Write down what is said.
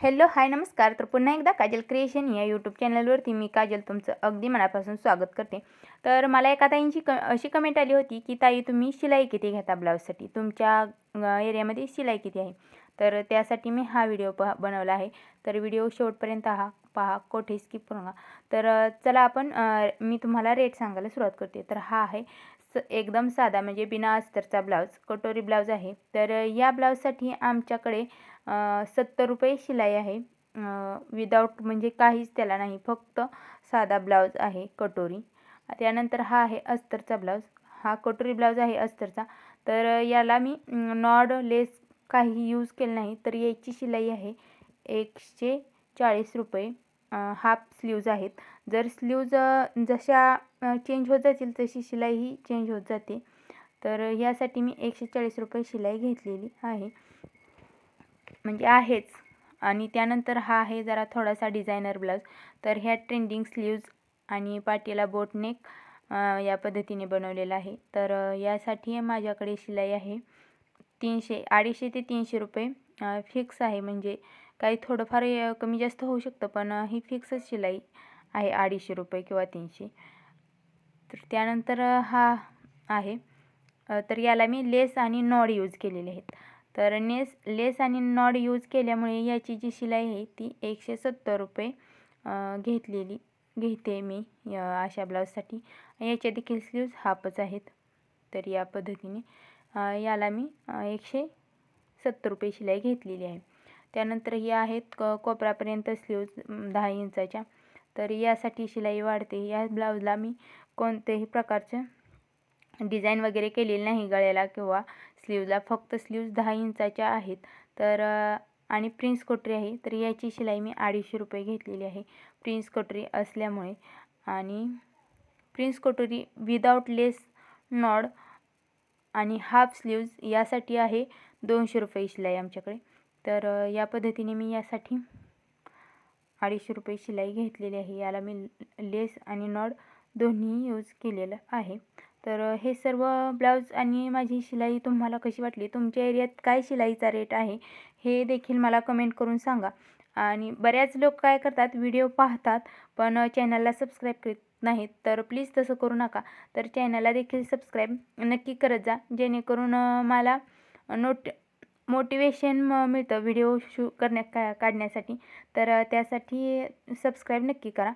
Hello hi नमस्कार. तर पुन्हा एकदा काजल क्रिएशन या यूट्यूब चॅनलवरती मी काजल तुमचं अगदी मनापासून स्वागत करते. तर मला एका ताईंची अशी कमेंट आली होती की ताई तुम्ही शिलाई किती घेता ब्लाऊजसाठी, तुमच्या एरियामध्ये शिलाई किती आहे. तर त्यासाठी मी हा व्हिडिओ बनवला आहे. तर व्हिडिओ शेवटपर्यंत पहा, कोठे स्किप करू नका. तर चला आपण मी तुम्हाला रेट सांगायला सुरुवात करते. तर हा आहे एकदम साधा म्हणजे बिना अस्तरचा ब्लाऊज, कटोरी ब्लाऊज आहे. तर या ब्लाऊजसाठी आमच्याकडे 70 रुपये शिलाई आहे. विदाऊट म्हणजे काहीच त्याला नाही, फक्त साधा ब्लाऊज आहे कटोरी. त्यानंतर हा आहे अस्तरचा ब्लाऊज. हा कटोरी ब्लाऊज आहे अस्तरचा. तर याला मी नॉड लेस काही यूज केलं नाही. तर याची शिलाई आहे 140 रुपये. हाफ स्लीव्ज आहेत. जर स्लीव्ज जशा चेंज होत जातील तशी शिलाईही चेंज होत जाते. तर यासाठी मी 140 रुपये शिलाई घेतलेली आहे, म्हणजे आहेच. आणि त्यानंतर हा आहे जरा थोडासा डिझायनर ब्लाऊज. तर ह्या ट्रेंडिंग स्लीव्ज आणि पाठीला बोटनेक या पद्धतीने बनवलेला आहे. तर यासाठी माझ्याकडे शिलाई आहे 250 ते 300 रुपये. फिक्स आहे, म्हणजे काही थोडंफार कमी जास्त होऊ शकतं, पण ही फिक्सच शिलाई आहे 250 रुपये किंवा 300. तर त्यानंतर हा आहे. तर याला मी लेस आणि नॉड यूज केलेले आहेत. तर लेस आणि नॉड यूज केल्यामुळे याची जी शिलाई आहे ती 170 रुपये घेते मी अशा ब्लाऊजसाठी. याच्या देखील स्लीव्ज हाफच आहेत. तर या पद्धतीने याला मी 170 रुपये शिलाई घेतलेली आहे. त्यानंतर ही आहेत कोपरापर्यंत स्लीव्ज 10 इंचाच्या. तर यासाठी शिलाई वाढते. या ब्लाऊजला मी कोणत्याही प्रकारचं डिझाईन वगैरे केलेली नाही गळ्याला किंवा स्लीवला, फक्त स्लीव्ज 10 इंचाच्या आहेत. तर आणि प्रिन्स कोटरी आहे. तर याची शिलाई मी 250 रुपये घेतलेली आहे प्रिन्स कोटरी असल्यामुळे. आणि prince coterie without lace Nord आणि हाफ स्लीव्ज यासाठी आहे 200 रुपये शिलाई आमच्याकडे. तर या पद्धतीने मी यासाठी 250 रुपये शिलाई घेतलेली आहे. याला मी लेस आणि नॉड दोन्ही यूज केलेलं आहे. तर हे सर्व ब्लाऊज आणि माझी शिलाई तुम्हाला कशी वाटली, तुमच्या एरियात काय शिलाईचा रेट आहे हे देखील मला कमेंट करून सांगा. आणि बऱ्याच लोक काय करतात, व्हिडिओ पाहतात पण चॅनलला सबस्क्राईब करीत नाहीत. तर प्लीज तसं करू नका. तर चॅनलला देखील सबस्क्राईब नक्की करत जा, जेणेकरून मला मोटिवेशन मिळतं व्हिडिओ काढण्यासाठी. तर त्यासाठी सबस्क्राईब नक्की करा.